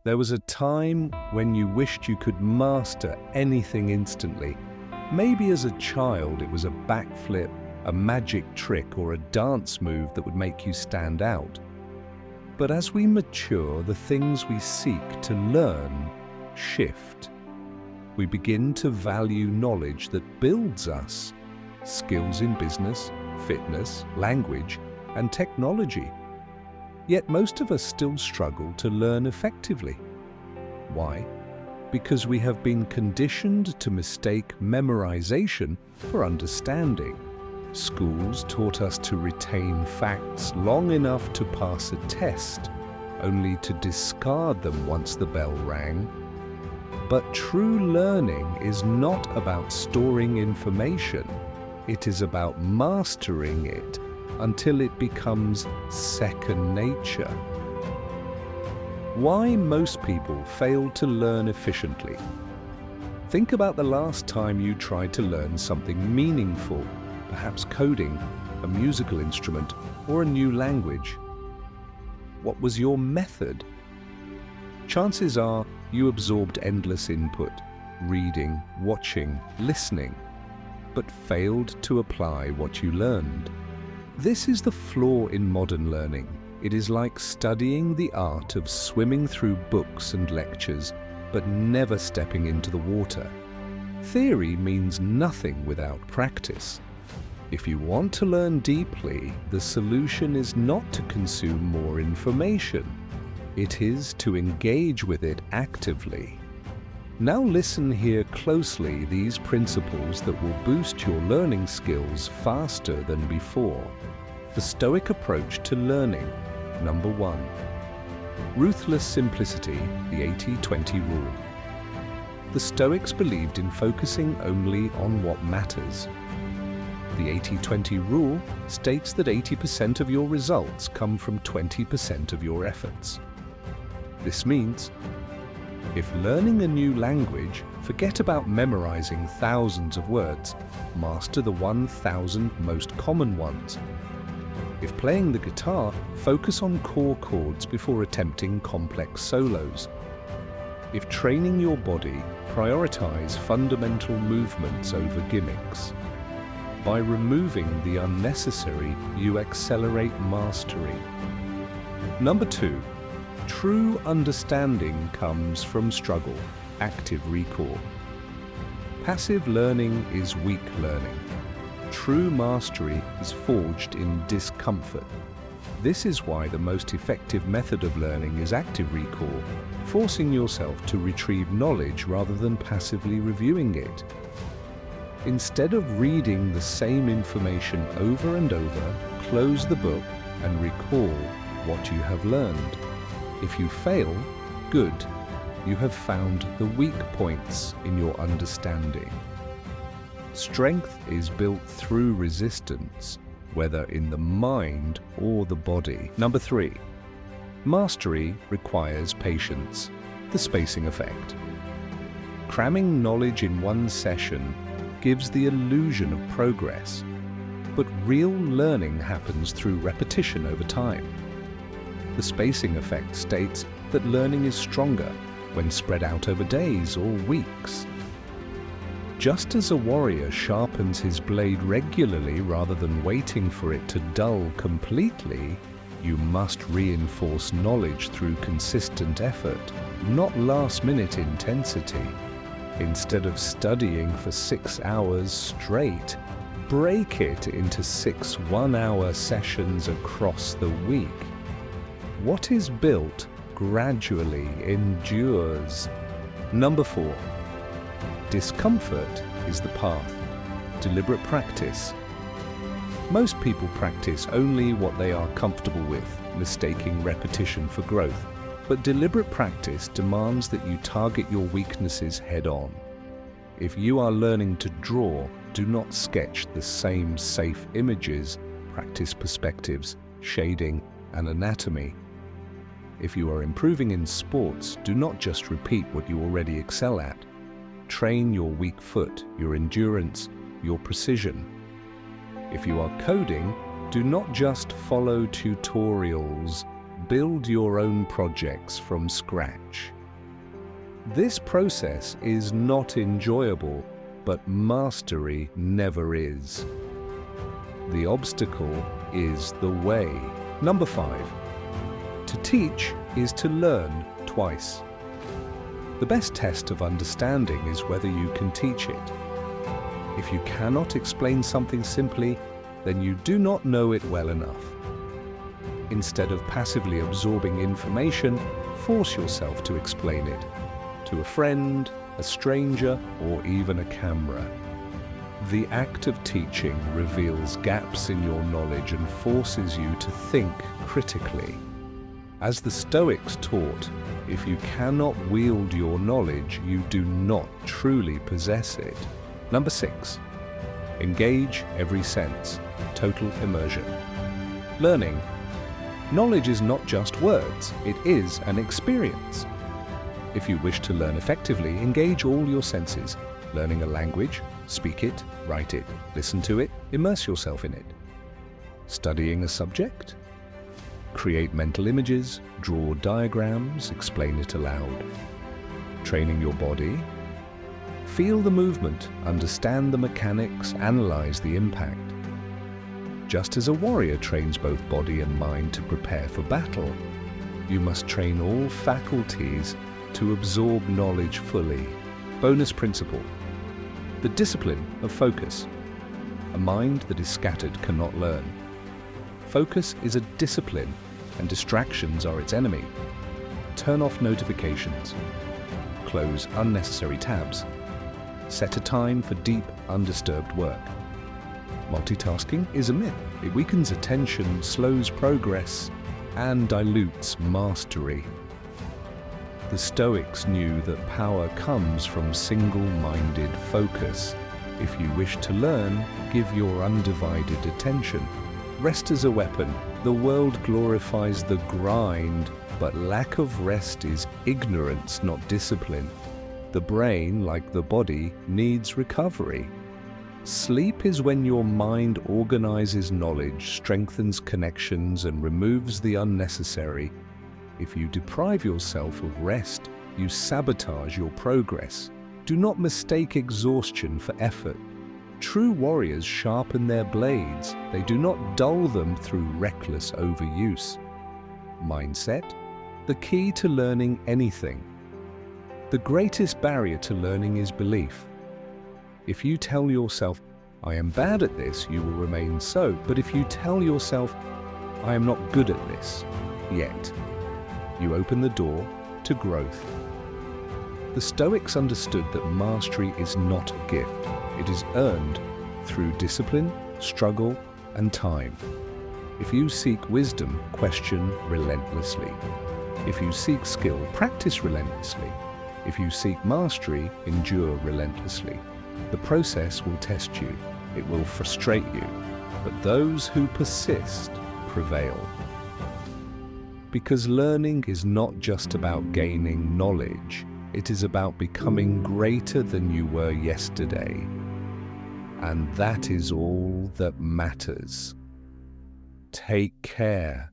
There was a time when you wished you could master anything instantly. Maybe as a child it was a backflip, a magic trick, or a dance move that would make you stand out. But as we mature, the things we seek to learn shift. We begin to value knowledge that builds us, skills in business, fitness, language, and technology. Yet most of us still struggle to learn effectively. Why? Because we have been conditioned to mistake memorization for understanding. Schools taught us to retain facts long enough to pass a test, only to discard them once the bell rang. But true learning is not about storing information. It is about mastering it until it becomes second nature. Why most people fail to learn efficiently? Think about the last time you tried to learn something meaningful, perhaps coding, a musical instrument, or a new language. What was your method? Chances are you absorbed endless input, reading, watching, listening, but failed to apply what you learned. This is the flaw in modern learning. It is like studying the art of swimming through books and lectures, but never stepping into the water. Theory means nothing without practice. If you want to learn deeply, the solution is not to consume more information. It is to engage with it actively. Now listen here closely these principles that will boost your learning skills faster than before. The Stoic approach to learning. Number 1. Ruthless simplicity, the 80-20 rule. The Stoics believed in focusing only on what matters. The 80-20 rule states that 80% of your results come from 20% of your efforts. This means, if learning a new language, forget about memorizing thousands of words, master the 1,000 most common ones. If playing the guitar, focus on core chords before attempting complex solos. If training your body, prioritize fundamental movements over gimmicks. By removing the unnecessary, you accelerate mastery. Number 2. True understanding comes from struggle, active recall. Passive learning is weak learning. True mastery is forged in discomfort. This is why the most effective method of learning is active recall, forcing yourself to retrieve knowledge rather than passively reviewing it. Instead of reading the same information over and over, close the book and recall what you have learned. If you fail, good. You have found the weak points in your understanding. Strength is built through resistance, whether in the mind or the body. Number 3. Mastery requires patience. The spacing effect. Cramming knowledge in one session gives the illusion of progress, but real learning happens through repetition over time. The spacing effect states that learning is stronger when spread out over days or weeks. Just as a warrior sharpens his blade regularly rather than waiting for it to dull completely, you must reinforce knowledge through consistent effort, not last-minute intensity. Instead of studying for 6 hours straight, break it into 6 one-hour sessions across the week. What is built gradually endures. Number 4. Discomfort is the path. Deliberate practice. Most people practice only what they are comfortable with, mistaking repetition for growth. But deliberate practice demands that you target your weaknesses head-on. If you are learning to draw, do not sketch the same safe images. Practice perspectives, shading, and anatomy. If you are improving in sports, do not just repeat what you already excel at. Train your weak foot, your endurance, your precision. If you are coding, do not just follow tutorials. build your own projects from scratch. This process is not enjoyable, but mastery never is. The obstacle is the way. Number 5. To teach is to learn twice. The best test of understanding is whether you can teach it. If you cannot explain something simply, then you do not know it well enough. Instead of passively absorbing information, force yourself to explain it to a friend, a stranger, or even a camera. The act of teaching reveals gaps in your knowledge and forces you to think critically. As the Stoics taught, if you cannot wield your knowledge, you do not truly possess it. Number 6. Engage every sense. Total immersion. Learning. Knowledge is not just words, it is an experience. If you wish to learn effectively, engage all your senses. Learning a language, speak it, write it, listen to it, immerse yourself in it. Studying a subject? Create mental images, draw diagrams, explain it aloud. Training your body? Feel the movement, understand the mechanics, analyze the impact. Just as a warrior trains both body and mind to prepare for battle, you must train all faculties to absorb knowledge fully. Bonus principle. The discipline of focus. A mind that is scattered cannot learn. Focus is a discipline, and distractions are its enemy. Turn off notifications. Close unnecessary tabs. Set a time for deep, undisturbed work. Multitasking is a myth. It weakens attention, slows progress, and dilutes mastery. The Stoics knew that power comes from single-minded focus. If you wish to learn, give your undivided attention. Rest is a weapon. The world glorifies the grind, but lack of rest is ignorance, not discipline. The brain, like the body, needs recovery. Sleep is when your mind organizes knowledge, strengthens connections, and removes the unnecessary. If you deprive yourself of rest, you sabotage your progress. Do not mistake exhaustion for effort. True warriors sharpen their blades. They do not dull them through reckless overuse. Mindset, the key to learning anything. The greatest barrier to learning is belief. If you tell yourself, I am bad at this, you will remain so. But if you tell yourself, I am not good at this yet, you open the door to growth. The Stoics understood that mastery is not a gift. It is earned through discipline, struggle, and time. If you seek wisdom, question relentlessly. If you seek skill, practice relentlessly. If you seek mastery, endure relentlessly. The process will test you. It will frustrate you. But those who persist prevail. Because learning is not just about gaining knowledge. It is about becoming greater than you were yesterday. And that is all that matters. Take care.